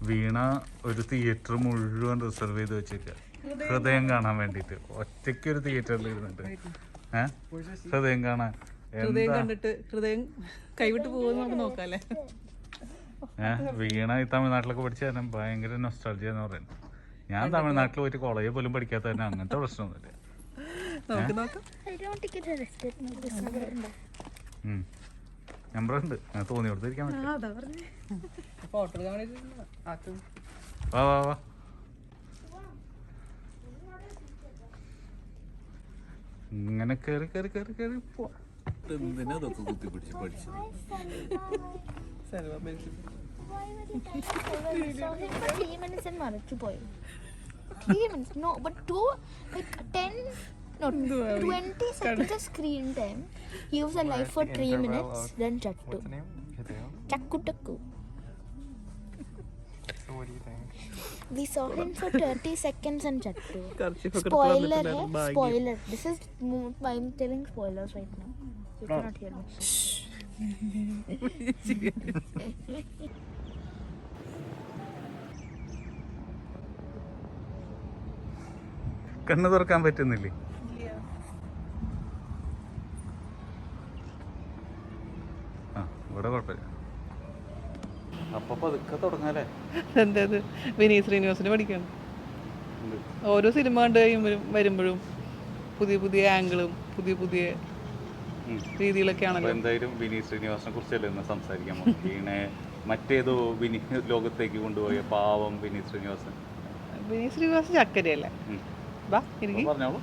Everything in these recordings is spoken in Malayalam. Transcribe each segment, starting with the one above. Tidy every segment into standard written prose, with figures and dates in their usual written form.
വീണ ഒരു തിയേറ്റർ മുഴുവൻ റിസർവ് ചെയ്ത് വെച്ചേക്ക ഹൃദയം കാണാൻ വേണ്ടിട്ട്. ഒറ്റയ്ക്ക് ഒരു തിയേറ്ററിൽ ഇരുന്നിട്ട് ഹൃദയം കാണാൻ. ഹൃദയം കണ്ടിട്ട് ഹൃദയം കൈവിട്ട് പോകുമെന്ന് നമുക്ക് നോക്കാല്ലേ. വീണ ഈ തമിഴ്നാട്ടിലൊക്കെ പഠിച്ച കാരണം ഭയങ്കര നൊസ്റ്റാൾജിയ എന്ന് പറയുന്നത്. ഞാൻ തമിഴ്നാട്ടിൽ പോയിട്ട് കോളേജിൽ പോലും പഠിക്കാത്ത തന്നെ അങ്ങനത്തെ പ്രശ്നമൊന്നുമില്ല. നമ്പറുണ്ട്, തോന്നി കൊടുത്തിരിക്കാൻ വാ വാ വാ. ഇങ്ങനെ കേറി കേറി കേറി കേറി പോവാ. എന്തിനാ അതൊക്കെ കുത്തിപ്പിടിച്ച് പഠിച്ചത്? No, but 20 seconds of screen time. He was alive for 3 minutes. Then Chattu. Chakku Takku. So what do you think? We saw him for 30 seconds and Chattu. Spoiler hai, spoiler. This is I'm telling spoilers right now. You cannot hear me. കണ്ണ് തുറക്കാൻ പറ്റുന്നില്ലേ? ഇവിടെ കുഴപ്പമില്ല. അപ്പൊ പതുക്കെ തുടങ്ങാല്ലേ. എന്തത് വിനീത് ശ്രീനിവാസന് പഠിക്കണം. ഓരോ സിനിമ കണ്ട് കഴിയുമ്പോഴും വരുമ്പോഴും പുതിയ പുതിയ ആംഗിളും പുതിയ പുതിയ രീതികളൊക്കെ ആണല്ലോ. എന്തായാലും വിനീത് ശ്രീനിവാസനെ കുറിച്ചല്ലേ ഇന്ന് സംസാരിക്കാൻ പോകുന്നത്. മറ്റേതോ ലോകത്തേക്ക് കൊണ്ടുപോയ പാവം വിനീത് ശ്രീനിവാസൻ. വിനീത് ശ്രീനിവാസൻ ചക്കരയല്ലേ? പറഞ്ഞോളൂ.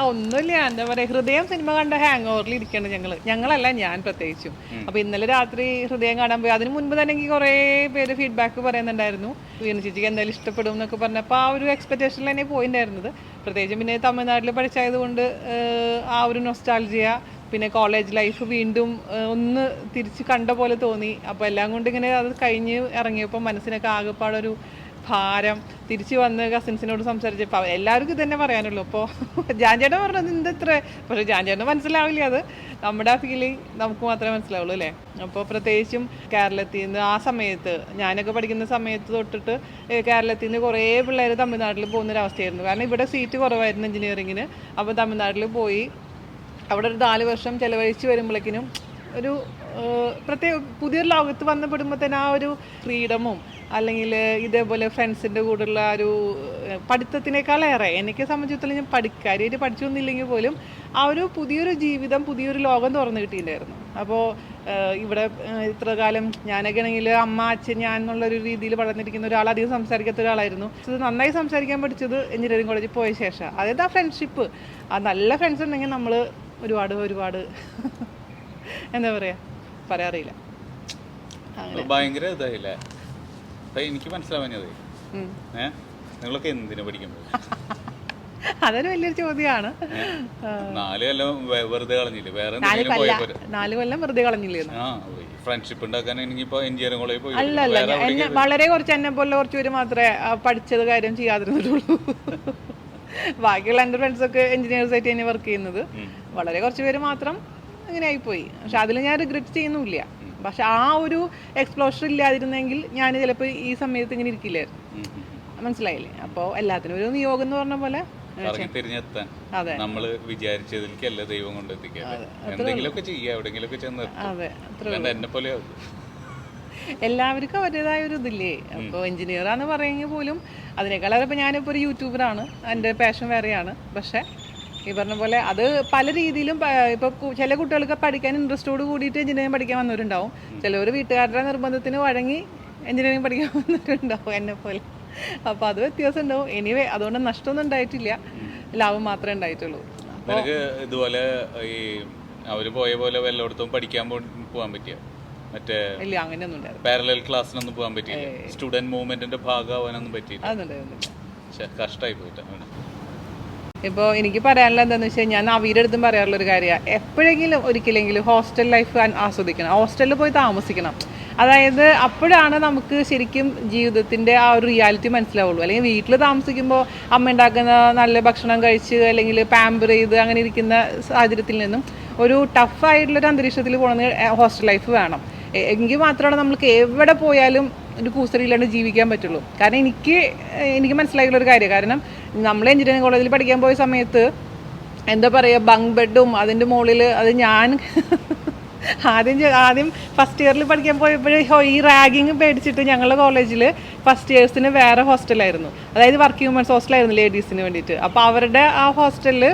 ഒന്നുമില്ല, എന്താ പറയാ, ഹൃദയം സിനിമ കണ്ട ഹാങ് ഓവറിൽ ഇരിക്കണം ഞങ്ങളല്ല, ഞാൻ പ്രത്യേകിച്ചും. അപ്പൊ ഇന്നലെ രാത്രി ഹൃദയം കാണാൻ പോയി. അതിന് മുൻപ് തന്നെ എനിക്ക് കുറേ പേര് ഫീഡ്ബാക്ക് പറയുന്നുണ്ടായിരുന്നു, വീണ ചേച്ചിക്ക് എന്തായാലും ഇഷ്ടപ്പെടും എന്നൊക്കെ പറഞ്ഞപ്പോൾ ആ ഒരു എക്സ്പെക്ടേഷനിൽ തന്നെ പോയിട്ടുണ്ടായിരുന്നത്. പ്രത്യേകിച്ചും പിന്നെ തമിഴ്നാട്ടിൽ പഠിച്ചായതുകൊണ്ട് ആ ഒരു നൊസ്റ്റാൾജിയ, പിന്നെ കോളേജ് ലൈഫ് വീണ്ടും ഒന്ന് തിരിച്ച് കണ്ട പോലെ തോന്നി. അപ്പോൾ എല്ലാം കൊണ്ട് ഇങ്ങനെ അത് കഴിഞ്ഞ് ഇറങ്ങിയപ്പോൾ മനസ്സിനൊക്കെ ആകെപ്പാടൊരു ഭാരം. തിരിച്ച് വന്ന് കസിൻസിനോട് സംസാരിച്ചപ്പോൾ എല്ലാവർക്കും ഇതന്നെ പറയാനുള്ളൂ. അപ്പോൾ ജാൻചേട്ടൻ പറഞ്ഞത് എന്ത് ഇത്ര, പക്ഷേ ജാൻചേട്ടന് മനസ്സിലാവില്ല, അത് നമ്മുടെ ആ ഫീലിംഗ് നമുക്ക് മാത്രമേ മനസ്സിലാവുള്ളൂ അല്ലേ. അപ്പോൾ പ്രത്യേകിച്ചും കേരളത്തിൽ നിന്ന് ആ സമയത്ത് ഞാനൊക്കെ പഠിക്കുന്ന സമയത്ത് തൊട്ടിട്ട് കേരളത്തിൽ നിന്ന് കുറേ പിള്ളേർ തമിഴ്നാട്ടിൽ പോകുന്നൊരവസ്ഥയായിരുന്നു. കാരണം ഇവിടെ സീറ്റ് കുറവായിരുന്നു എഞ്ചിനീയറിങ്ങിന്. അപ്പോൾ തമിഴ്നാട്ടിൽ പോയി അവിടെ ഒരു 4 വർഷം ചിലവഴിച്ച് വരുമ്പോഴേക്കിനും ഒരു പ്രത്യേക പുതിയൊരു ലോകത്ത് വന്നപ്പെടുമ്പോൾ തന്നെ ആ ഒരു ഫ്രീഡമും അല്ലെങ്കിൽ ഇതേപോലെ ഫ്രണ്ട്സിൻ്റെ കൂടെയുള്ള ഒരു പഠിത്തത്തിനേക്കാളേറെ എനിക്ക് സംബന്ധിച്ചിടത്തോളം ഞാൻ കാര്യമായിട്ട് പഠിച്ചൊന്നുമില്ലെങ്കിൽ പോലും ആ ഒരു പുതിയൊരു ജീവിതം, പുതിയൊരു ലോകം തുറന്നു കിട്ടിയിട്ടുണ്ടായിരുന്നു. അപ്പോൾ ഇവിടെ ഇത്ര കാലം ഞാനൊക്കെ ആണെങ്കിൽ അമ്മ അച്ഛൻ ഞാൻ എന്നുള്ളൊരു രീതിയിൽ വളർന്നിരിക്കുന്ന ഒരാൾ, അധികം സംസാരിക്കാത്ത ഒരാളായിരുന്നു. ഇത് നന്നായി സംസാരിക്കാൻ പഠിച്ചത് എഞ്ചിനീയറിംഗ് കോളേജിൽ പോയ ശേഷം. അതായത് ആ ഫ്രണ്ട്ഷിപ്പ്, ആ നല്ല ഫ്രണ്ട്സ് ഉണ്ടെങ്കിൽ നമ്മൾ ഒരുപാട് എന്താ പറയുക, പറയാറില്ല, ഭയങ്കര ഇതായില്ലേ. എനിക്ക് മനസ്സിലാവാഞ്ഞത് നിങ്ങളൊക്കെ എന്തിനാ പഠിക്കുമ്പോൾ? അതൊരു വലിയൊരു ചോദ്യമാണ്. 4 കൊല്ലം വെറുതെ കളഞ്ഞില്ലേ? വേറെ 4 കൊല്ലം വെറുതെ കളഞ്ഞില്ലേ? ഫ്രണ്ട്ഷിപ്പ് ഉണ്ടാക്കാൻ ഇനിയിപ്പോ എഞ്ചിനീയറിംഗ് കോളേജിൽ പോയി അല്ലല്ല, വളരെ കുറച്ച് എന്നെ പോലെ കുറച്ച് പേര് മാത്രമേ പഠിച്ചത് കാര്യം ചെയ്യാതിരുന്നുള്ളൂ. ബാക്കിയുള്ള എൻ്റെ ഫ്രണ്ട്സൊക്കെ എഞ്ചിനീയേഴ്സായിട്ട് തന്നെ വർക്ക് ചെയ്യുന്നത്. വളരെ കുറച്ച് പേര് മാത്രം അങ്ങനെ ആയിപ്പോയി. പക്ഷെ അതിൽ ഞാൻ റിഗ്രറ്റ് ചെയ്യുന്നുമില്ല. പക്ഷെ ആ ഒരു എക്സ്പ്ലോഷർ ഇല്ലാതിരുന്നെങ്കിൽ ഞാൻ ചിലപ്പോൾ ഈ സമയത്ത് ഇങ്ങനെ ഇരിക്കില്ലായിരുന്നു. മനസ്സിലായില്ലേ? അപ്പോൾ എല്ലാത്തിനും ഒരു നിയോഗം എന്ന് പറഞ്ഞ പോലെ തിരിഞ്ഞെത്താൻ നമ്മള് വിചാരിച്ചതിലേക്കല്ല ദൈവം കൊണ്ടെത്തിക്കാൻ എന്തെങ്കിലുമൊക്കെ ചെയ്യാം, എവിടെയെങ്കിലുമൊക്കെ ചെന്ന്. എന്നെ പോലെ എല്ലാവർക്കും അവരുടേതായ ഒരു ഇതില്ലേ. അപ്പോൾ എഞ്ചിനീയറാന്ന് പറയുമെങ്കിൽ പോലും അതിനേക്കാളേറെ ഇപ്പോൾ ഞാനിപ്പോൾ ഒരു യൂട്യൂബറാണ്, എൻ്റെ പാഷൻ വേറെയാണ്. പക്ഷേ ഈ പറഞ്ഞ പോലെ അത് പല രീതിയിലും ഇപ്പോൾ ചില കുട്ടികൾക്ക് പഠിക്കാൻ ഇൻട്രസ്റ്റോട് കൂടിയിട്ട് എഞ്ചിനീയറിംഗ് പഠിക്കാൻ വന്നവരുണ്ടാവും. ചിലവർ വീട്ടുകാരുടെ നിർബന്ധത്തിന് വഴങ്ങി എഞ്ചിനീയറിംഗ് പഠിക്കാൻ വന്നവരുണ്ടാവും എന്നെ പോലെ. അപ്പോൾ അത് വ്യത്യാസം ഉണ്ടാവും. എനിവേ അതുകൊണ്ട് നഷ്ടമൊന്നും ഉണ്ടായിട്ടില്ല, ലാഭം മാത്രമേ ഉണ്ടായിട്ടുള്ളൂ. ഇതുപോലെ ഈ അവര് പോയ പോലെ വല്ലയിടത്തും പഠിക്കാൻ പോകാൻ പറ്റിയ മറ്റേ ഇല്ല, അങ്ങനെയൊന്നും പാരലൽ ക്ലാസ്സിനൊന്നും പോകാൻ പറ്റിയില്ല, സ്റ്റുഡന്റ് മൂവ്മെന്റിന്റെ ഭാഗമാവാനൊന്നും പറ്റിയില്ല. കഷ്ടമായി പോയിട്ട്. ഇപ്പോൾ എനിക്ക് പറയാനുള്ളത് എന്താണെന്ന് വെച്ചാൽ, ഞാൻ അവരുടെ അടുത്തും പറയാറുള്ള ഒരു കാര്യമാണ്, എപ്പോഴെങ്കിലും ഒരിക്കലെങ്കിലും ഹോസ്റ്റൽ ലൈഫ് ആസ്വദിക്കണം, ഹോസ്റ്റലിൽ പോയി താമസിക്കണം. അതായത് അപ്പോഴാണ് നമുക്ക് ശരിക്കും ജീവിതത്തിൻ്റെ ആ ഒരു റിയാലിറ്റി മനസ്സിലാവുള്ളൂ. അല്ലെങ്കിൽ വീട്ടിൽ താമസിക്കുമ്പോൾ അമ്മ ഉണ്ടാക്കുന്ന നല്ല ഭക്ഷണം കഴിച്ച് അല്ലെങ്കിൽ പാമ്പർ ചെയ്ത് അങ്ങനെ ഇരിക്കുന്ന സാഹചര്യത്തിൽ നിന്നും ഒരു ടഫായിട്ടുള്ളൊരു അന്തരീക്ഷത്തിൽ പോകണമെങ്കിൽ ഹോസ്റ്റൽ ലൈഫ് വേണം. എങ്കിൽ മാത്രമാണ് നമുക്ക് എവിടെ പോയാലും ഒരു കൂസറില്ലാണ്ട് ജീവിക്കാൻ പറ്റുള്ളൂ. കാരണം എനിക്ക് മനസ്സിലായിട്ടുള്ള ഒരു കാര്യം, കാരണം നമ്മൾ എഞ്ചിനീയറിംഗ് കോളേജിൽ പഠിക്കാൻ പോയ സമയത്ത് എന്താ പറയുക, ബങ്ക് ബെഡും അതിൻ്റെ മുകളിൽ അത് ഞാൻ ആദ്യം ഫസ്റ്റ് ഇയറിൽ പഠിക്കാൻ പോയപ്പോഴേ ഈ റാഗിങ് പേടിച്ചിട്ട് ഞങ്ങളുടെ കോളേജിൽ ഫസ്റ്റ് ഇയേഴ്സിന് വേറെ ഹോസ്റ്റലായിരുന്നു, അതായത് വർക്കിംഗ് വുമൻസ് ഹോസ്റ്റലായിരുന്നു ലേഡീസിന് വേണ്ടിയിട്ട്. അപ്പോൾ അവരുടെ ആ ഹോസ്റ്റലിൽ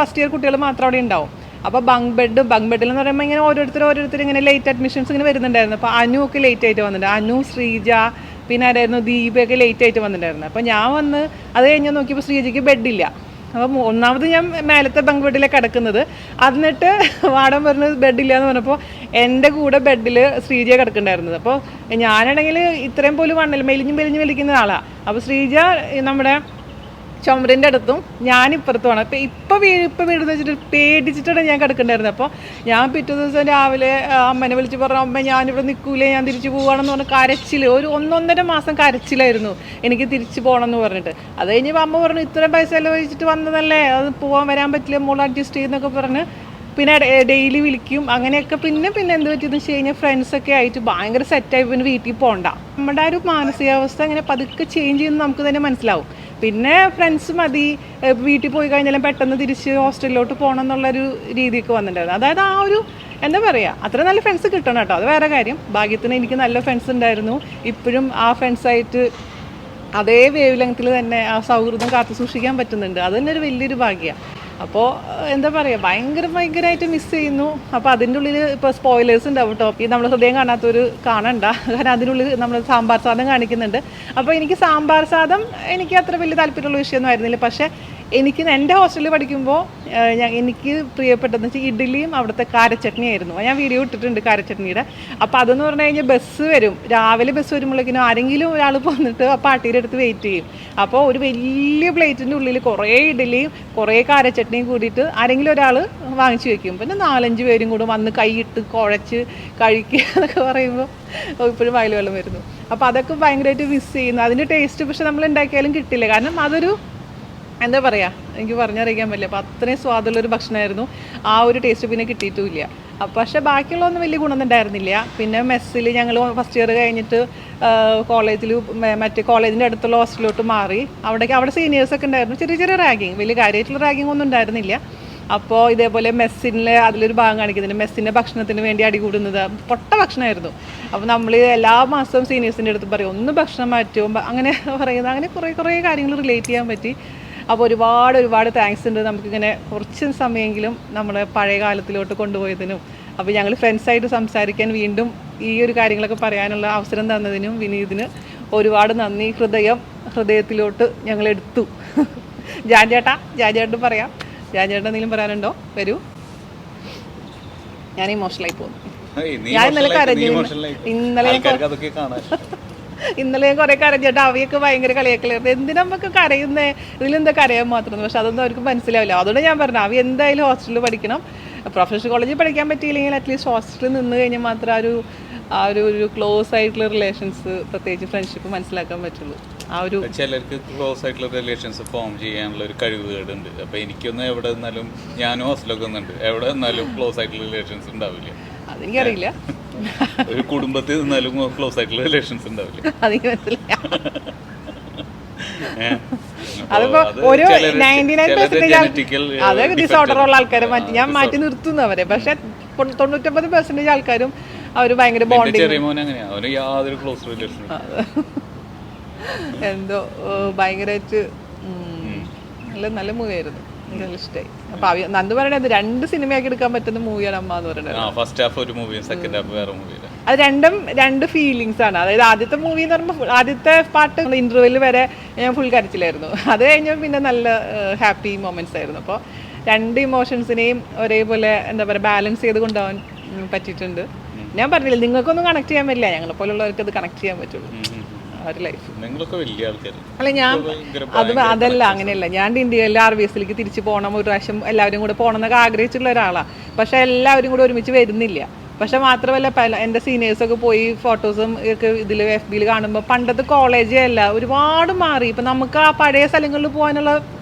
ഫസ്റ്റ് ഇയർ കുട്ടികൾ മാത്രം അവിടെ ഉണ്ടാവും. അപ്പോൾ ബങ്ക് ബെഡിൽ എന്ന് പറയുമ്പോൾ ഇങ്ങനെ ഓരോരുത്തർ ഇങ്ങനെ ലേറ്റ് അഡ്മിഷൻസ് ഇങ്ങനെ വരുന്നുണ്ടായിരുന്നു. അപ്പോൾ അനു ഒക്കെ ലേറ്റ് ആയിട്ട് വന്നിട്ടുണ്ട്, അനു, ശ്രീജ, പിന്നെ ആരായിരുന്നു, ദീപയൊക്കെ ലേറ്റ് ആയിട്ട് വന്നിട്ടുണ്ടായിരുന്നു. അപ്പോൾ ഞാൻ വന്ന് അത് കഴിഞ്ഞ് നോക്കിയപ്പോൾ ശ്രീജയ്ക്ക് ബെഡില്ല. അപ്പം ഒന്നാമത് ഞാൻ മേലത്തെ ബങ്ക് ബെഡിലേക്ക് കിടക്കുന്നത്, എന്നിട്ട് വാടം പറഞ്ഞ് ബെഡില്ല എന്ന് പറഞ്ഞപ്പോൾ എൻ്റെ കൂടെ ബെഡിൽ ശ്രീജ കിടക്കുന്നുണ്ടായിരുന്നത്. അപ്പോൾ ഞാനാണെങ്കിൽ ഇത്രയും പോലും വണ്ണില്ല, മെലിഞ്ഞ് വലിക്കുന്ന ആളാണ്. അപ്പോൾ ശ്രീജ നമ്മുടെ ചുമരിൻ്റെ അടുത്തും ഞാനിപ്പുറത്തുമാണ്. അപ്പോൾ ഇപ്പോൾ വീടെന്ന് വെച്ചിട്ട് പേടിച്ചിട്ടാണ് ഞാൻ കിടക്കണ്ടായിരുന്നത്. അപ്പോൾ ഞാൻ പിറ്റേ ദിവസം രാവിലെ അമ്മനെ വിളിച്ച് പറഞ്ഞു, അമ്മ ഞാനിവിടെ നിൽക്കൂലേ, ഞാൻ തിരിച്ചു പോവുകയാണെന്ന് പറഞ്ഞ് കരച്ചിൽ, ഒരു 1.5 മാസം കരച്ചിലായിരുന്നു എനിക്ക് തിരിച്ചു പോകണം എന്ന് പറഞ്ഞിട്ട്. അത് കഴിഞ്ഞപ്പോൾ അമ്മ പറഞ്ഞു, ഇത്രയും പൈസ ചിലവഴിച്ചിട്ട് വന്നതല്ലേ, അത് വരാൻ പറ്റില്ല, മോൾ അഡ്ജസ്റ്റ് ചെയ്യുന്നൊക്കെ പറഞ്ഞ് പിന്നെ ഡെയിലി വിളിക്കും. അങ്ങനെയൊക്കെ പിന്നെ എന്ത് പറ്റിയെന്ന് വെച്ച് കഴിഞ്ഞാൽ ഫ്രണ്ട്സൊക്കെ ആയിട്ട് ഭയങ്കര സെറ്റായി, പിന്നെ വീട്ടിൽ പോകണ്ട. നമ്മുടെ ആ ഒരു മാനസികാവസ്ഥ അങ്ങനെ പതുക്കെ ചേഞ്ച് ചെയ്യുന്നത് നമുക്ക് തന്നെ മനസ്സിലാവും. പിന്നെ ഫ്രണ്ട്സ് മതി, വീട്ടിൽ പോയി കഴിഞ്ഞാലും പെട്ടെന്ന് തിരിച്ച് ഹോസ്റ്റലിലോട്ട് പോകണം എന്നുള്ളൊരു രീതിയൊക്കെ വന്നിട്ടുണ്ടായിരുന്നു. അതായത് ആ ഒരു എന്താ പറയുക, അത്ര നല്ല ഫ്രണ്ട്സ് കിട്ടണം കേട്ടോ, അത് വേറെ കാര്യം. ഭാഗ്യത്തിന് എനിക്ക് നല്ല ഫ്രണ്ട്സ് ഉണ്ടായിരുന്നു. ഇപ്പോഴും ആ ഫ്രണ്ട്സായിട്ട് അതേ വേവ് ലെങ്ത്തിൽ തന്നെ ആ സൗഹൃദം കാത്തു സൂക്ഷിക്കാൻ പറ്റുന്നുണ്ട്. അത് തന്നെ ഒരു വലിയൊരു ഭാഗ്യമാണ്. അപ്പോൾ എന്താ പറയുക, ഭയങ്കരമായിട്ട് മിസ് ചെയ്യുന്നു. അപ്പോൾ അതിൻ്റെ ഉള്ളിൽ ഇപ്പോൾ സ്പോയിലേഴ്സ് ഉണ്ടാവും കേട്ടോ, ഈ നമ്മൾ ഹൃദയം കാണാത്തൊരു കാണണ്ട, കാരണം അതിനുള്ളിൽ നമ്മൾ സാമ്പാർ സാധനം കാണിക്കുന്നുണ്ട്. അപ്പോൾ എനിക്ക് സാമ്പാർ സാധനം എനിക്ക് അത്ര വലിയ താല്പര്യമുള്ള വിഷയമൊന്നും ആയിരുന്നില്ല. പക്ഷേ എൻ്റെ ഹോസ്റ്റലിൽ പഠിക്കുമ്പോൾ എനിക്ക് പ്രിയപ്പെട്ടതെന്ന് വെച്ചാൽ ഇഡ്ഡലിയും അവിടുത്തെ കാരച്ചട്നി ആയിരുന്നു. ഞാൻ വീഡിയോ ഇട്ടിട്ടുണ്ട് കാരച്ചട്നിയുടെ. അപ്പോൾ അതെന്ന് പറഞ്ഞു കഴിഞ്ഞാൽ ബസ് വരും, രാവിലെ ബസ് വരുമ്പോഴേക്കിനും ആരെങ്കിലും ഒരാൾ വന്നിട്ട് ആ പാട്ടിയുടെ അടുത്ത് വെയിറ്റ് ചെയ്യും. അപ്പോൾ ഒരു വലിയ പ്ലേറ്റിൻ്റെ ഉള്ളിൽ കുറേ ഇഡ്ഡലിയും കുറേ കാരച്ചട്നിയും കൂടിയിട്ട് ആരെങ്കിലും ഒരാൾ വാങ്ങിച്ചു വെക്കും. പിന്നെ 4-5 പേരും കൂടെ വന്ന് കൈയിട്ട് കുഴച്ച് കഴിക്കുക എന്നൊക്കെ പറയുമ്പോൾ ഇപ്പോഴും വായിൽ വെള്ളം വരുന്നു. അപ്പോൾ അതൊക്കെ ഭയങ്കരമായിട്ട് മിസ് ചെയ്യുന്നു. അതിൻ്റെ ടേസ്റ്റ് പക്ഷെ നമ്മൾ ഉണ്ടാക്കിയാലും കിട്ടില്ല, കാരണം അതൊരു എന്താ പറയുക, എനിക്ക് പറഞ്ഞറിയിക്കാൻ പറ്റില്ല. അപ്പോൾ അത്രയും സ്വാദുള്ളൊരു ഭക്ഷണമായിരുന്നു. ആ ഒരു ടേസ്റ്റ് പിന്നെ കിട്ടിയിട്ടുമില്ല. പക്ഷേ ബാക്കിയുള്ളതൊന്നും വലിയ ഗുണമൊന്നും ഉണ്ടായിരുന്നില്ല. പിന്നെ മെസ്സിൽ ഞങ്ങൾ ഫസ്റ്റ് ഇയർ കഴിഞ്ഞിട്ട് കോളേജിൽ മറ്റേ കോളേജിൻ്റെ അടുത്തുള്ള ഹോസ്റ്റലിലോട്ട് മാറി. അവിടെ സീനിയേഴ്സൊക്കെ ഉണ്ടായിരുന്നു. ചെറിയ റാഗിങ്, വലിയ കാര്യമായിട്ടുള്ള റാഗിങ് ഒന്നും ഉണ്ടായിരുന്നില്ല. അപ്പോൾ ഇതേപോലെ മെസ്സിൻ്റെ അതിലൊരു ഭാഗം കാണിക്കുന്നുണ്ട്, മെസ്സിൻ്റെ ഭക്ഷണത്തിന് വേണ്ടി അടികൂടുന്നത്. പൊട്ട ഭക്ഷണമായിരുന്നു. അപ്പോൾ നമ്മൾ എല്ലാ മാസവും സീനിയേഴ്സിൻ്റെ അടുത്ത് പറയും, ഒന്ന് ഭക്ഷണം മാറ്റുമ്പോൾ അങ്ങനെ പറയുന്നത്. അങ്ങനെ കുറേ കാര്യങ്ങൾ റിലേറ്റ് ചെയ്യാൻ പറ്റി. അപ്പോൾ ഒരുപാട് താങ്ക്സ് ഉണ്ട് നമുക്കിങ്ങനെ കുറച്ച് സമയമെങ്കിലും നമ്മളെ പഴയ കാലത്തിലോട്ട് കൊണ്ടുപോയതിനും. അപ്പോൾ ഞങ്ങൾ ഫ്രണ്ട്സായിട്ട് സംസാരിക്കാൻ വീണ്ടും ഈ ഒരു കാര്യങ്ങളൊക്കെ പറയാനുള്ള അവസരം തന്നതിനും വിനീതിന് ഒരുപാട് നന്ദി. ഹൃദയത്തിലോട്ട് ഞങ്ങളെടുത്തു. ജാൻ ചേട്ടൻ പറയാം. ജാൻ ചേട്ടൻ എന്തെങ്കിലും പറയാനുണ്ടോ? വരൂ. ഞാൻ ഇമോഷണലായി പോകുന്നു. ഞാൻ ഇന്നലെ കരഞ്ഞു. ഇന്നലെ ഞാൻ കുറേ കരഞ്ഞിട്ട് അവയൊക്കെ ഭയങ്കര കളിയാക്കലായിരുന്നു. എന്തിനാ നമുക്ക് കരയുന്നേ, ഇതിലെന്താ കരയാൻ മാത്രം. പക്ഷെ അതൊന്നും അവർക്ക് മനസ്സിലാവില്ല. അതുകൊണ്ട് ഞാൻ പറഞ്ഞു, അവ എന്തായാലും ഹോസ്റ്റലിൽ പഠിക്കണം. പ്രൊഫഷണൽ കോളേജിൽ പഠിക്കാൻ പറ്റിയില്ലെങ്കിൽ അറ്റ്ലീസ്റ്റ് ഹോസ്റ്റലിൽ നിന്ന് കഴിഞ്ഞാൽ മാത്രം ആ ഒരു ക്ലോസ് ആയിട്ടുള്ള റിലേഷൻസ്, പ്രത്യേകിച്ച് ഫ്രണ്ട്ഷിപ്പ് മനസ്സിലാക്കാൻ പറ്റുള്ളൂ. ആ ഒരു ചിലർക്ക് ക്ലോസ് ആയിട്ടുള്ള റിലേഷൻസ് ഫോം ചെയ്യാനുള്ള ഒരു കഴിവുകേടുണ്ട്. അപ്പോൾ എനിക്കൊന്നും എവിടെ നിന്നാലും, ഞാനും ഹോസ്റ്റലൊക്കെ ഒന്നുണ്ട്, എവിടെ നിന്നാലും ക്ലോസ് ആയിട്ടുള്ള റിലേഷൻസ് ഉണ്ടാവില്ല. അതെനിക്കറിയില്ല. ഒരു കുടുംബത്തിൽ നിന്നാലും ക്ലോസ് ആയിട്ടുള്ള റിലേഷൻസ് ഉണ്ടാവില്ല. അതെനിക്ക് മനസ്സിലായി. അതിപ്പോ ഒരു 99% അത് ഡിസോർഡർ ഉള്ള ആൾക്കാരെ ഞാൻ മാറ്റി നിർത്തുന്നു അവരെ. പക്ഷെ 99% ആൾക്കാരും അവര് ഭയങ്കര ബോണ്ടിങ്, എന്തോ ഭയങ്കരമായിട്ട് നല്ല മൂവിയായിരുന്നു. നല്ല ഇഷ്ടമായി. അപ്പൊ നന്ദു പറയണത് 2 സിനിമയാക്കി എടുക്കാൻ പറ്റുന്ന മൂവിയാണ് അമ്മ എന്ന് പറയുന്നത്. അത് രണ്ട് ഫീലിങ്സ് ആണ്. അതായത് ആദ്യത്തെ മൂവി എന്ന് പറയുമ്പോൾ ആദ്യത്തെ പാട്ട് ഇന്റർവെല് വരെ ഞാൻ ഫുൾ കരച്ചിലായിരുന്നു. അത് കഴിഞ്ഞാൽ പിന്നെ നല്ല ഹാപ്പി മൊമെന്റ്സ് ആയിരുന്നു. അപ്പോൾ 2 ഇമോഷൻസിനെയും ഒരേപോലെ എന്താ പറയുക ബാലൻസ് ചെയ്ത് കൊണ്ടുപോകാൻ പറ്റിയിട്ടുണ്ട്. ഞാൻ പറഞ്ഞില്ല, നിങ്ങൾക്കൊന്നും കണക്ട് ചെയ്യാൻ പറ്റില്ല, ഞങ്ങളെ പോലുള്ളവർക്ക് അത് കണക്ട് ചെയ്യാൻ പറ്റുള്ളൂ. അല്ല അതല്ല അങ്ങനെയല്ല. ഞാൻ ഇന്ത്യയിലെ RVSലേക്ക് തിരിച്ചു പോകണം, ഒരു പ്രാവശ്യം എല്ലാവരും കൂടെ പോകണം എന്നൊക്കെ ആഗ്രഹിച്ചിട്ടുള്ള ഒരാളാണ്. പക്ഷെ എല്ലാവരും കൂടെ ഒരുമിച്ച് വരുന്നില്ല. പക്ഷെ മാത്രമല്ല എൻ്റെ സീനിയേഴ്സൊക്കെ പോയി ഫോട്ടോസും ഒക്കെ ഇതിൽ FBയിൽ കാണുമ്പോൾ പണ്ടത്തെ കോളേജേ അല്ല, ഒരുപാട് മാറി. ഇപ്പം നമുക്ക് ആ പഴയ സ്ഥലങ്ങളിൽ പോകാനുള്ള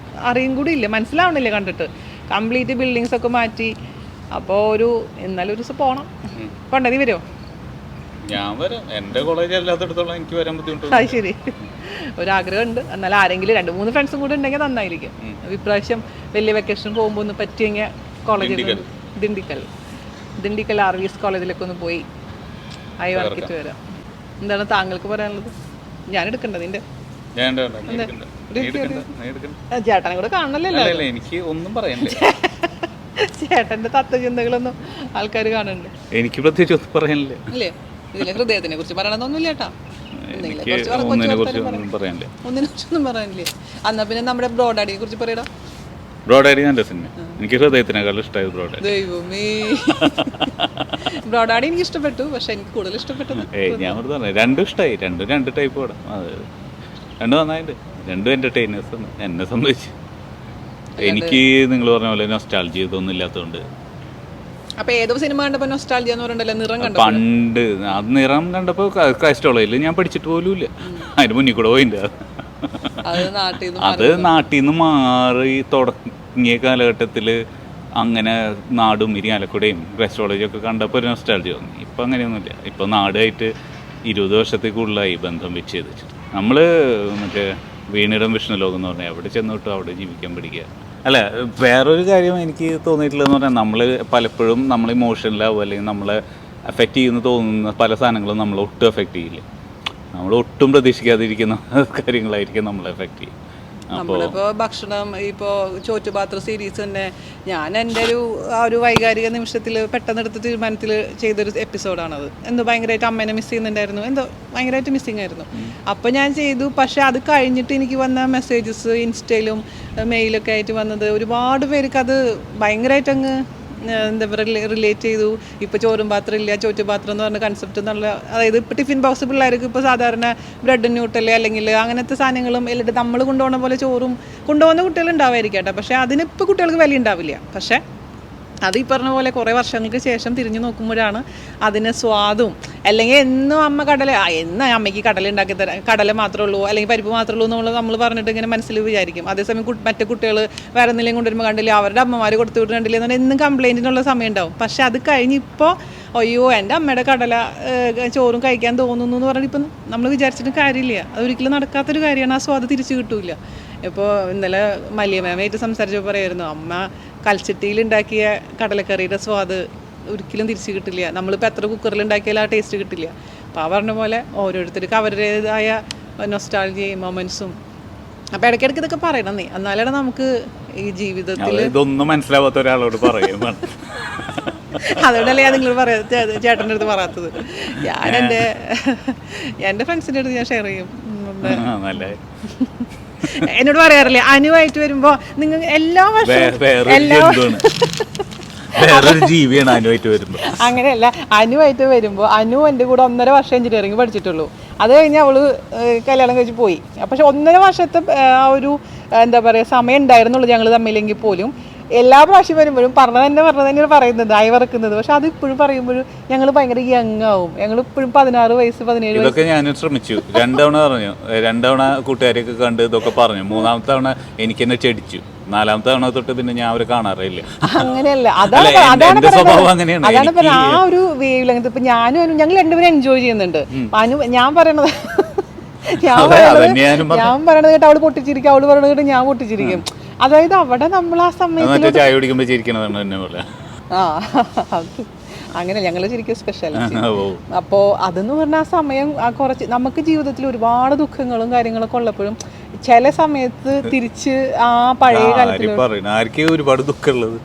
അറിയും കൂടി ഇല്ല, മനസ്സിലാവണില്ല കണ്ടിട്ട്. കംപ്ലീറ്റ് ബിൽഡിങ്സ് ഒക്കെ മാറ്റി. അപ്പോൾ എന്നാലും ഒരു ദിവസം പോകണം. പോണ്ടേ, നീ വരുമോ? ഞാൻ വരാം. എൻ്റെ കോളേജ് അല്ലാത്തടത്തോളം എനിക്ക് വരാൻ ബുദ്ധിമുട്ടുണ്ട്. അത് ശരി, ഒരാഗ്രഹമുണ്ട്. എന്നാൽ ആരെങ്കിലും 2-3 ഫ്രണ്ട്സും കൂടെ ഉണ്ടെങ്കിൽ നന്നായിരിക്കും. ഇപ്രാവശ്യം വലിയ വെക്കേഷൻ പോകുമ്പോൾ ഒന്ന് പറ്റിയെങ്കിൽ കോളേജിൽ ദിണ്ടിക്കൽ RVS കോളേജിലൊക്കെ ഒന്ന് പോയി ആയി വർക്കിട്ട് വരാം. എന്താണ് താങ്കൾക്ക് പറയാനുള്ളത്? ഞാൻ എടുക്കണ്ട നിന്റെ ചേട്ടനെ കൂടെ കാണണല്ലോ. എനിക്ക് ഒന്നും പറയാനില്ല. ചേട്ടന്റെ തത്വചിന്തകളൊന്നും ആൾക്കാർ കാണുന്നുണ്ട്. എനിക്ക് പ്രത്യേകിച്ച് ഒന്നും പറയാനില്ല. ഇല്ലേ, ഇതിലെ ഹൃദയത്തിനെ കുറിച്ച് പറയണമെന്നൊന്നുമില്ല ചേട്ടാ. ഒന്നിനെ കുറിച്ചൊന്നും പറയാനില്ല. എന്നാ പിന്നെ നമ്മുടെ ബ്രോഡാഡിയെ കുറിച്ച് പറയടാ. ബ്രോഡാഡി നല്ല സിനിമ. എനിക്ക് ഹൃദയത്തിനേക്കാൾ ഇഷ്ടമായി ബ്രോഡാഡി. ദൈവമേ, ബ്രോഡാഡി എനിക്ക് ഇഷ്ടപ്പെട്ടു. പക്ഷെ എനിക്ക് കൂടുതൽ ഇഷ്ടപ്പെട്ടത് ഞാൻ പറഞ്ഞു രണ്ടും ഇഷ്ടമായി. രണ്ടും 2 ടൈപ്പ് പടം. അത് രണ്ടും നന്നായിട്ട്, രണ്ടും എന്റർടൈനേഴ്സ് എന്നെ സംബന്ധിച്ച്. എനിക്ക് നിങ്ങൾ പറഞ്ഞ പോലെ നൊസ്റ്റാൾജി ഇതൊന്നും ഇല്ലാത്തതുകൊണ്ട്. അപ്പൊ ഏതോ സിനിമ കണ്ടപ്പോ നൊസ്റ്റാൾജിയ എന്ന് പറഞ്ഞിട്ടുണ്ടല്ലോ, നിറം കണ്ടോ? പണ്ട് അത് നിറം കണ്ടപ്പോ ക്രൈസ്റ്റോളയിൽ ഞാൻ പഠിച്ചിട്ട് പോലും ഇല്ല. അതിന് മുന്നിൽ കൂടെ പോയിട്ടുണ്ട്. അത് നാട്ടിൽ നിന്ന് മാറി തുടങ്ങിയ കാലഘട്ടത്തിൽ അങ്ങനെ നാടും ഇരിയാലക്കുടയും ക്രൈസ്റ്റോളജിയും ഒക്കെ കണ്ടപ്പോൾ ഒരു നൊസ്റ്റാൾജി തോന്നി. ഇപ്പം അങ്ങനെയൊന്നുമില്ല. ഇപ്പം നാടായിട്ട് 20 വർഷത്തിൽ കൂടുതലായി ബന്ധം വിച്ഛേദിച്ചിട്ട്. നമ്മൾ മറ്റേ വീണിടം വിഷ്ണുലോകം എന്ന് പറഞ്ഞാൽ അവിടെ ചെന്നിട്ട് അവിടെ ജീവിക്കാൻ പഠിക്കുക. അല്ല, വേറൊരു കാര്യം എനിക്ക് തോന്നിയിട്ടുള്ളതെന്ന് പറഞ്ഞാൽ നമ്മൾ പലപ്പോഴും നമ്മൾ ഇമോഷനിലാവും, അല്ലെങ്കിൽ നമ്മളെ എഫക്റ്റ് ചെയ്യുന്ന തോന്നുന്ന പല സാധനങ്ങളും നമ്മൾ ഒട്ടും എഫക്റ്റ് ചെയ്യില്ല. നമ്മൾ ഒട്ടും പ്രതീക്ഷിക്കാതിരിക്കുന്ന കാര്യങ്ങളായിരിക്കും നമ്മളെ എഫക്റ്റ് ചെയ്യും. നമ്മളിപ്പോ ഭക്ഷണം, ഇപ്പോ ചോറ്റുപാത്ര സീരീസ് തന്നെ ഞാൻ എൻ്റെ ഒരു വൈകാരിക നിമിഷത്തിൽ പെട്ടെന്നെടുത്ത തീരുമാനത്തിൽ ചെയ്തൊരു എപ്പിസോഡാണത്. എന്തോ ഭയങ്കരമായിട്ട് അമ്മേനെ മിസ് ചെയ്യുന്നുണ്ടായിരുന്നു, എന്തോ ഭയങ്കരമായിട്ട് മിസ്സിങ് ആയിരുന്നു. അപ്പോൾ ഞാൻ ചെയ്തു. പക്ഷെ അത് കഴിഞ്ഞിട്ട് എനിക്ക് വന്ന മെസ്സേജസ് ഇൻസ്റ്റയിലും മെയിലൊക്കെ ആയിട്ട് വന്നത് ഒരുപാട് പേർക്ക് അത് ഭയങ്കരമായിട്ട് അങ്ങ് എന്താ പറയുക റിലേറ്റ് ചെയ്തു. ഇപ്പോൾ ചോറും പാത്രം ഇല്ല, ചോറ്റുപാത്രം എന്ന് പറഞ്ഞ കൺസെപ്റ്റ് എന്നുള്ള, അതായത് ഇപ്പോൾ ടിഫിൻ ബോക്സ് പിള്ളേർക്ക് ഇപ്പോൾ സാധാരണ ബ്രെഡ് ന്യൂട്ടല് അല്ലെങ്കിൽ അങ്ങനത്തെ സാധനങ്ങളും എല്ലാം നമ്മൾ കൊണ്ടുപോകുന്ന പോലെ ചോറും കൊണ്ടുപോകുന്ന കുട്ടികളുണ്ടാവുമായിരിക്കും കേട്ടോ. പക്ഷേ അതിനിപ്പോൾ കുട്ടികൾക്ക് വില ഉണ്ടാവില്ല. പക്ഷേ അത് ഈ പറഞ്ഞ പോലെ കുറേ വർഷങ്ങൾക്ക് ശേഷം തിരിഞ്ഞു നോക്കുമ്പോഴാണ് അതിന് സ്വാദും, അല്ലെങ്കിൽ എന്നും അമ്മ എന്ന് അമ്മയ്ക്ക് കടല ഉണ്ടാക്കി തരാം, കടല മാത്രമേ ഉള്ളൂ അല്ലെങ്കിൽ പരിപ്പ് മാത്രമേ ഉള്ളൂ എന്നുള്ളത് നമ്മൾ പറഞ്ഞിട്ട് ഇങ്ങനെ മനസ്സിൽ വിചാരിക്കും. അതേസമയം മറ്റു കുട്ടികൾ വേറെ എന്തെങ്കിലും കൊണ്ടുവരുമ്പോൾ കണ്ടില്ല, അവരുടെ അമ്മമാർ കൊടുത്തു വിട്ടിട്ടുണ്ടില്ല എന്നാൽ എന്നും കംപ്ലയിൻറ്റിനുള്ള സമയം ഉണ്ടാവും. പക്ഷെ അത് കഴിഞ്ഞ് ഇപ്പോൾ അയ്യോ എൻ്റെ അമ്മയുടെ കടല ചോറും കഴിക്കാൻ തോന്നുന്നു എന്ന് പറഞ്ഞിട്ട് ഇപ്പം നമ്മൾ വിചാരിച്ചിട്ട് കാര്യമില്ല. അതൊരിക്കലും നടക്കാത്തൊരു കാര്യമാണ്. ആ സ്വാദ് തിരിച്ചു കിട്ടൂല. ഇപ്പോൾ ഇന്നലെ മല്ലിയ മാമായിട്ട് സംസാരിച്ചപ്പോൾ പറയായിരുന്നു, അമ്മ കൽച്ചട്ടിയിൽ ഉണ്ടാക്കിയ കടലക്കറിയുടെ സ്വാദ് ഒരിക്കലും തിരിച്ചു കിട്ടില്ല. നമ്മളിപ്പോൾ എത്ര കുക്കറിൽ ഉണ്ടാക്കിയാലും ആ ടേസ്റ്റ് കിട്ടില്ല. അപ്പോൾ ആ പറഞ്ഞ പോലെ ഓരോരുത്തർക്ക് അവരുടേതായ നൊസ്റ്റാൾജിയും മൊമെന്റ്സും. അപ്പോൾ ഇടയ്ക്കിടയ്ക്ക് ഇതൊക്കെ പറയണം നീ, എന്നാലാണ് നമുക്ക് ഈ ജീവിതത്തിൽ ഇതൊന്നും മനസ്സിലാവാത്ത ഒരാളോട് പറയും. അതുകൊണ്ടല്ലേ ഞാൻ നിങ്ങൾ ചേട്ടൻ്റെ അടുത്ത് പറയാത്തത്. ഞാൻ എൻ്റെ ഫ്രണ്ട്സിൻ്റെ അടുത്ത് ഞാൻ ഷെയർ ചെയ്യും. എന്നോട് പറയാറില്ലേ, അനുവായിട്ട് വരുമ്പോ നിങ്ങൾ എല്ലാ വർഷവും അങ്ങനെയല്ല, അനുവായിട്ട് വരുമ്പോ അനു എൻ്റെ കൂടെ 1.5 വർഷം എഞ്ചിനീയറിംഗ് പഠിച്ചിട്ടുള്ളൂ. അത് കഴിഞ്ഞ് അവള് കല്യാണം കഴിച്ച് പോയി. പക്ഷെ 1.5 വർഷത്തെ ആ ഒരു എന്താ പറയുക സമയം ഉണ്ടായിരുന്നുള്ളൂ ഞങ്ങൾ തമ്മിലെങ്കിൽ പോലും എല്ലാ പ്രാവശ്യം വരുമ്പോഴും പറഞ്ഞത് തന്നെ പറയുന്നത് അയവറക്കുന്നത്. പക്ഷെ അത് ഇപ്പോഴും പറയുമ്പോഴും ഞങ്ങൾ ഭയങ്കര യങ് ആവും. ഞങ്ങൾ ഇപ്പോഴും 16 വയസ്സ് 17 ഇതൊക്കെ ഞാൻ ശ്രമിച്ചു. 2 തവണ പറഞ്ഞു, 2 തവണ കൂട്ടുകാരെയൊക്കെ കണ്ട് ഇതൊക്കെ പറഞ്ഞു. 3-ാമത്തെ തവണ എനിക്ക് തന്നെ ചെടിച്ചു. 4-ാമത്തെ തവണ തൊട്ട് പിന്നെ ഞാൻ അവരെ കാണാറില്ല. അങ്ങനെയല്ല, അതാണ് ആ ഒരു വേവ് ലെങ്ത്. ഇപ്പൊ ഞാനും ഞങ്ങൾ രണ്ടുപേരും എൻജോയ് ചെയ്യുന്നുണ്ട്. ഞാൻ പറയണത് കേട്ട് അവള് പൊട്ടിച്ചിരിക്കും, അവള് പറയണത് കേട്ട് ഞാൻ പൊട്ടിച്ചിരിക്കും. അതായത് അവിടെ നമ്മൾ ആ സമയത്ത് ചായ കുടിക്കുമ്പോ ചിരിക്കണതാണ് എന്നെ പോലെ. അങ്ങനെ ഞങ്ങൾ ശരിക്കും സ്പെഷ്യാലിറ്റി. അപ്പോൾ അതെന്ന് പറഞ്ഞാൽ ആ സമയം കുറച്ച് നമുക്ക് ജീവിതത്തിൽ ഒരുപാട് ദുഃഖങ്ങളും കാര്യങ്ങളൊക്കെ ഉള്ളപ്പോഴും ചില സമയത്ത് തിരിച്ച് ആ പഴയ കാലത്തിൽ ഒരുപാട് ദുഃഖമുള്ളത്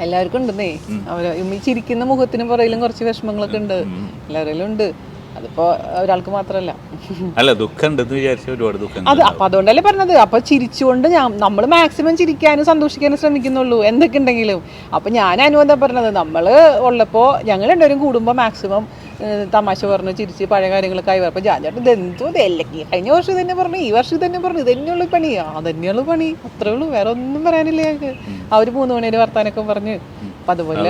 എല്ലാവർക്കും ഉണ്ടെന്നേ. അവര് ചിരിക്കുന്ന മുഖത്തിന് പുറകിലും കുറച്ച് വിഷമങ്ങളൊക്കെ ഉണ്ട്, എല്ലാവരിലും ഉണ്ട്. അതിപ്പോ ഒരാൾക്ക് മാത്രല്ല. അത് അപ്പൊ അതുകൊണ്ടല്ലേ പറഞ്ഞത്. അപ്പൊ ചിരിച്ചുകൊണ്ട് നമ്മൾ മാക്സിമം ചിരിക്കാനും സന്തോഷിക്കാനും ശ്രമിക്കുന്നുള്ളൂ എന്തൊക്കെ ഉണ്ടെങ്കിലും. അപ്പൊ ഞാൻ അനുവദം പറഞ്ഞത്, നമ്മള് ഉള്ളപ്പോ ഞങ്ങൾ രണ്ടുപേരും കൂടുമ്പോ മാക്സിമം തമാശ പറഞ്ഞ് ചിരിച്ച് പഴയ കാര്യങ്ങളൊക്കെ ആയി. അപ്പൊ ഞാൻ ചേട്ടൻ ഇതെന്തോ ഇതല്ലെങ്കിൽ കഴിഞ്ഞ വർഷം തന്നെ പറഞ്ഞു, ഈ വർഷം തന്നെ പറഞ്ഞു, ഇതന്നെയുള്ള പണി, അതന്നെയുള്ള പണി, അത്രേ ഉള്ളൂ, വേറെ ഒന്നും പറയാനില്ല ഞങ്ങൾക്ക്. ആ ഒരു 3 മണിയുടെ വർത്താനൊക്കെ പറഞ്ഞ്. അപ്പൊ അതുപോലെ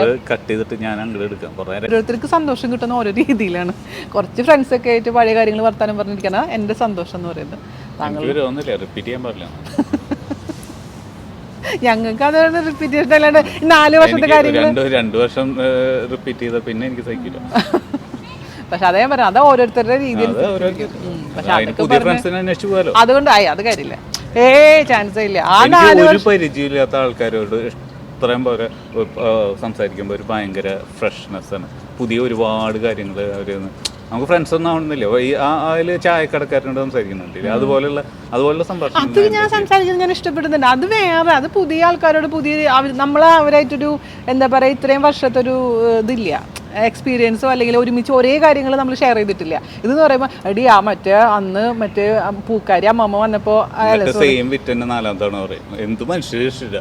ഓരോരുത്തർക്ക് സന്തോഷം കിട്ടുന്ന ഓരോ രീതിയിലാണ്. കുറച്ച് ഫ്രണ്ട്സൊക്കെ ആയിട്ട് പഴയ കാര്യങ്ങൾ വർത്താനം പറഞ്ഞിരിക്കാനാ എന്റെ സന്തോഷം എന്ന് പറയുന്നത്. ഞങ്ങൾക്ക് അതാണ് റിപ്പീറ്റ് അല്ലാണ്ട് 4 വർഷത്തെ കാര്യങ്ങൾ 2 വർഷം റിപ്പീറ്റ് ചെയ്ത പിന്നെ എനിക്ക് സഹിക്കില്ല. പക്ഷെ അതേ പറയാം, അത് ഓരോരുത്തരുടെ രീതിയിൽ. അതുകൊണ്ടായി അത് കാര്യമില്ല, ചാൻസേ ഇല്ല. ആ 4 ഒരു പരിചയമില്ലാത്ത ആൾക്കാരോട് ഇത്രയും പോലെ സംസാരിക്കുമ്പോൾ ഒരു ഭയങ്കര ഫ്രഷ്നെസ് ആണ്. പുതിയ ഒരുപാട് കാര്യങ്ങൾ അവർ നമുക്ക് ഫ്രണ്ട്സ് ഒന്നും ആവുന്നില്ല. അതിൽ ചായക്കടക്കാരനോട് സംസാരിക്കുന്നുണ്ട്, അതുപോലുള്ള സംഭാഷണം. അത് ഞാൻ സംസാരിക്കുന്നത് ഞാൻ ഇഷ്ടപ്പെടുന്നുണ്ട്. അത് വേറെ, അത് പുതിയ ആൾക്കാരോട് നമ്മൾ അവരായിട്ടൊരു എന്താ പറയുക, ഇത്രയും വർഷത്തെ ഒരു ഇതില്ല, എക്സ്പീരിയൻസോ അല്ലെങ്കിൽ ഒരുമിച്ച് ഒരേ കാര്യങ്ങൾ നമ്മൾ ഷെയർ ചെയ്തിട്ടില്ല. ഇതെന്ന് പറയുമ്പോൾ എടി അന്ന് പൂക്കാരി അമ്മമ്മ വന്നപ്പോ സെയിം വിറ്റന്നെ 4ാം തവണ പറയും. എന്ത് മനുഷ്യരില്ല.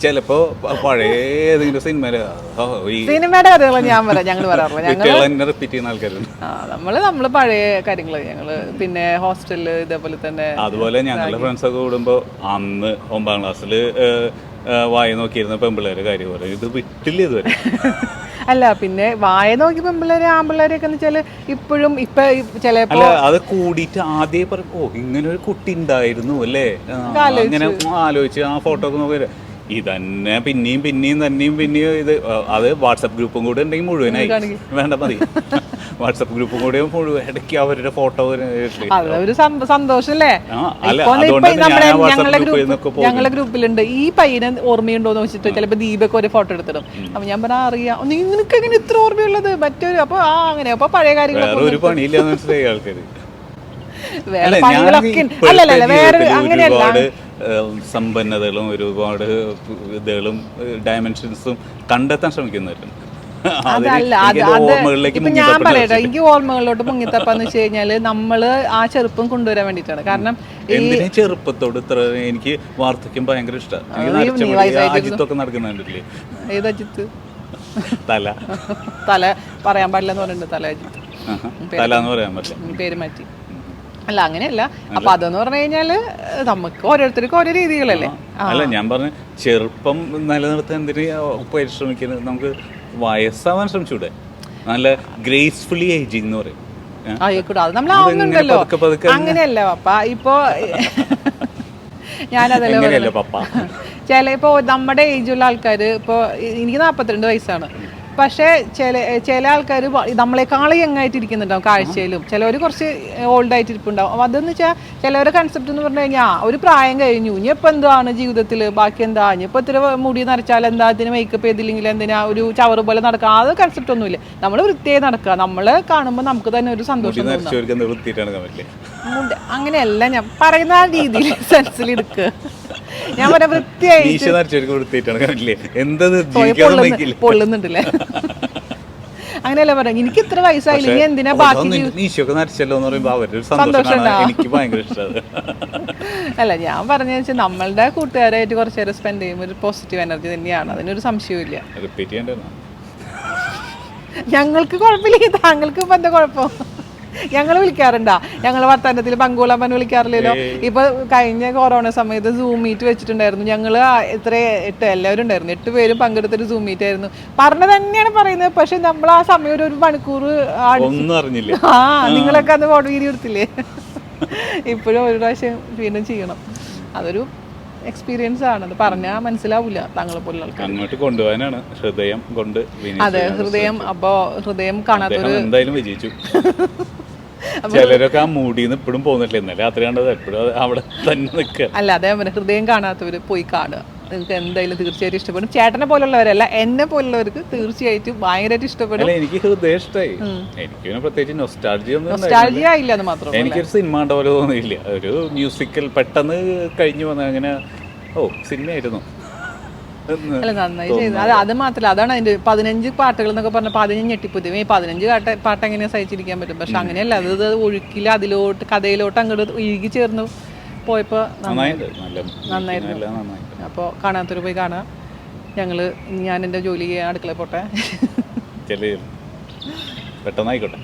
ചിലപ്പോ പഴയ ഏതെങ്കിലും സിനിമയുടെ കാര്യങ്ങൾ ഞാൻ പറയാം, ഞങ്ങൾ പറയാറില്ല. റിപ്പീറ്റ് ചെയ്യുന്ന ആൾക്കാരുണ്ട്. നമ്മള് പഴയ കാര്യങ്ങള് ഞങ്ങള് പിന്നെ ഹോസ്റ്റലില് ഇതേപോലെ തന്നെ. അതുപോലെ ഞങ്ങളുടെ ഫ്രണ്ട്സൊക്കെ കൂടുമ്പോ അന്ന് 9ാം ക്ലാസ്സില് വായ നോക്കിയിരുന്ന പെമ്പിള്ളേരെ കാര്യം പറയും. ഇത് വിട്ടില്ല ഇതുവരെ. അല്ല പിന്നെ വായ നോക്കി പെമ്പിള്ളേരെ ആമ്പിള്ളേരെയൊക്കെ വെച്ചാല് ഇപ്പോഴും ഇപ്പൊ ചിലപ്പോ അത് കൂടിയിട്ട് ആദ്യം പറയും, ഓ ഇങ്ങനെ ഒരു കുട്ടി ഉണ്ടായിരുന്നു അല്ലേ, അങ്ങനെ ആലോചിച്ച് ആ ഫോട്ടോ ഒക്കെ നോക്കി ഇതന്നെ പിന്നെയും ഇത്. അത് വാട്സപ്പ് ഗ്രൂപ്പും കൂടെ ഉണ്ടെങ്കിൽ മുഴുവനായി. വേണ്ട മതി, വാട്സപ്പ് ഗ്രൂപ്പും കൂടെ മുഴുവൻ ഇടയ്ക്ക് അവരുടെ ഫോട്ടോ. അതൊരു സന്തോഷല്ലേ. ഞങ്ങളുടെ ഗ്രൂപ്പിലുണ്ട് ഈ പയ്യനെ ഓർമ്മയുണ്ടോന്ന് വെച്ചിട്ട് ചിലപ്പോ ദീപക്ക് ഒരു ഫോട്ടോ എടുത്തിടും. അപ്പൊ ഞാൻ പറഞ്ഞാൽ അറിയാം, നിനക്ക് എങ്ങനെ ഇത്ര ഓർമ്മയുള്ളത് മറ്റൊരു. അപ്പൊ അങ്ങനെ അപ്പൊ പഴയ കാര്യങ്ങളൊക്കെ ഒരു പണിയില്ല മനസ്സിലായി ആൾക്കാര്. വേറെ പണികളൊക്കെ അല്ലല്ല, വേറെ അങ്ങനെയല്ല. സമ്പന്നതകളും ഒരുപാട് ഇതുകളും ഡയമെൻഷൻസും കണ്ടെത്താൻ ശ്രമിക്കുന്നവരുണ്ട്. അതല്ല ഇപ്പൊ ഞാൻ പറയട്ടെ, എനിക്ക് ഓർമ്മകളിലോട്ട് മുങ്ങിത്തപ്പാന്ന് വെച്ച് കഴിഞ്ഞാല് നമ്മള് ആ ചെറുപ്പം കൊണ്ടുവരാൻ വേണ്ടിട്ടാണ്. കാരണം ചെറുപ്പത്തോട് ഇത്ര എനിക്ക് വാർദ്ധക്യം ഭയങ്കര ഇഷ്ടമാണ്. അജിത്തൊക്കെ നടക്കുന്നുണ്ടല്ലേ. ഏത് അജിത്ത്? തല പറയാൻ പാടില്ല എന്ന് പറഞ്ഞിട്ടുണ്ട്. തല അജിത്ത് തല എന്ന് പറയാൻ പറ്റില്ല, പേര് മാറ്റി. അല്ല അങ്ങനെയല്ല. അപ്പൊ അതെന്ന് പറഞ്ഞു കഴിഞ്ഞാല് നമുക്ക് ഓരോരുത്തർക്കും ഓരോ രീതികളല്ലേ. അല്ല ഞാൻ പറഞ്ഞ ചെറുപ്പം നിലനിർത്താൻ എന്തിനു പരിശ്രമിക്കുന്നത്? നമുക്ക് വയസ്സാവാൻ ശ്രമിച്ചൂടെ? നല്ല ഗ്രേസ്ഫുള്ളി ഏജിങ് എന്ന് പറയും. ആയിക്കൂടെ, അത് നമ്മൾ ആവുന്നുണ്ടല്ലോ. അങ്ങനെയല്ല പപ്പ. ഇപ്പൊ ഞാനതല്ല പപ്പ. ഇപ്പൊ നമ്മുടെ ഏജുള്ള ആൾക്കാര്, ഇപ്പൊ എനിക്ക് 42 വയസ്സാണ്. പക്ഷേ ചില ആൾക്കാർ നമ്മളെക്കാൾ യങ്ങായിട്ട് ഇരിക്കുന്നുണ്ടാവും കാഴ്ചയിലും. ചിലവർ കുറച്ച് ഓൾഡായിട്ട് ഇരിപ്പുണ്ടാവും. അപ്പോൾ അതെന്ന് വെച്ചാൽ ചിലവരുടെ കൺസെപ്റ്റ് എന്ന് പറഞ്ഞു കഴിഞ്ഞാൽ ഒരു പ്രായം കഴിഞ്ഞു, ഇനിയിപ്പോൾ എന്താണ് ജീവിതത്തിൽ ബാക്കി എന്താ, ഇനിയിപ്പോൾ ഇത്ര മുടി നരച്ചാൽ എന്താ, ഇതിന് മേക്കപ്പ് ചെയ്തില്ലെങ്കിൽ എന്തിനാ ഒരു ചവറ് പോലെ നടക്കുക, അത് കൺസെപ്റ്റ് ഒന്നുമില്ല. നമ്മൾ വൃത്തിയായി നടക്കുക. നമ്മൾ കാണുമ്പോൾ നമുക്ക് തന്നെ ഒരു സന്തോഷം അങ്ങനെയല്ല ഞാൻ പറയുന്ന ആ രീതിയിൽ സെൻസിലെടുക്കുക. ഞാൻ പറയാം വൃത്തിയായിട്ട് പൊള്ളുന്നുണ്ടല്ലേ. അങ്ങനെയല്ല പറയാം, എനിക്ക് ഇത്ര വയസ്സായില്ല, ഇനി എന്തിനാ ബാക്കി അല്ല ഞാൻ പറഞ്ഞു വെച്ചാൽ നമ്മളുടെ കൂട്ടുകാരായിട്ട് കുറച്ചു നേരം സ്പെൻഡ് ചെയ്യുമ്പോൾ ഒരു പോസിറ്റീവ് എനർജി തന്നെയാണ്, അതിനൊരു സംശയവും ഇല്ല. ഞങ്ങൾക്ക് കുഴപ്പമില്ല, താങ്കൾക്ക് ഇപ്പൊ എന്താ കുഴപ്പം? ഞങ്ങൾ വിളിക്കാറുണ്ടാ? ഞങ്ങൾ വർത്തമാനത്തിൽ പങ്കുകൊള്ളാൻ പറഞ്ഞ് വിളിക്കാറില്ലല്ലോ. ഇപ്പൊ കഴിഞ്ഞ കൊറോണ സമയത്ത് സൂം മീറ്റ് വെച്ചിട്ടുണ്ടായിരുന്നു. ഞങ്ങള് എല്ലാവരും ഉണ്ടായിരുന്നു, 8 പേരും പങ്കെടുത്തൊരു സൂം മീറ്റ് ആയിരുന്നു. പറഞ്ഞത് തന്നെയാണ് പറയുന്നത്. പക്ഷെ നമ്മൾ ആ സമയം ഒരു മണിക്കൂർ നിങ്ങളൊക്കെ അന്ന് ഫോട്ടോ വീഡിയോ എടുത്തില്ലേ? ഇപ്പോഴും ഒരു പ്രാവശ്യം വീണ്ടും ചെയ്യണം. അതൊരു എക്സ്പീരിയൻസ് ആണ്. അത് പറഞ്ഞാൽ മനസ്സിലാവൂല താങ്കളെ പോലുള്ള ആൾക്കാർ കൊണ്ടുപോകാനാണ് ഹൃദയം കൊണ്ട്. അതെ, ഹൃദയം. അപ്പൊ ഹൃദയം കാണാത്തൊരു എന്തായാലും വിജയിച്ചു. ചിലരൊക്കെ ആ മൂടിന്ന് ഇപ്പോഴും പോകുന്നില്ല, രാത്രി കണ്ടത് എപ്പോഴും അവിടെ തന്നെ നിൽക്കുക. അല്ല അതേപോലെ ഹൃദയം കാണാത്തവര് പോയി കാണുക. നിങ്ങൾക്ക് എന്തായാലും തീർച്ചയായിട്ടും ഇഷ്ടപ്പെടും. ചേട്ടനെ പോലുള്ളവരല്ല, എന്നെ പോലുള്ളവർക്ക് തീർച്ചയായിട്ടും ഭയങ്കരമായിട്ട് ഇഷ്ടപ്പെടും. എനിക്ക് ഹൃദയം ഇഷ്ടമായി. എനിക്ക് പ്രത്യേകിച്ച് നൊസ്റ്റാൾജിയ ഇല്ല എന്ന് മാത്രമല്ല, എനിക്കൊരു സിനിമ കണ്ട പോലെ തോന്നിയില്ല. ഒരു മ്യൂസിക്കൽ പെട്ടെന്ന് കഴിഞ്ഞു വന്ന അങ്ങനെ സിനിമയായിരുന്നു. അല്ല നന്നായി ചെയ്തു. അത് മാത്രമല്ല, അതാണ് അതിന്റെ 15 പാട്ടുകൾ എന്നൊക്കെ പറഞ്ഞ 15 ഞെട്ടിപ്പുതി. 15 പാട്ട് എങ്ങനെയാ സഹിച്ചിരിക്കാൻ പറ്റും? പക്ഷെ അങ്ങനെയല്ല, അത് ഒഴുക്കില്ല, അതിലോട്ട് കഥയിലോട്ട് അങ്ങോട്ട് ഒഴുകി ചേർന്നു പോയപ്പോ നന്നായിരുന്നു. അപ്പോൾ കാണാത്തൊരു പോയി കാണാം. ഞാൻ എൻ്റെ ജോലി അടുക്കളയിൽ പോട്ടെ. പെട്ടെന്നായിക്കോട്ടെ.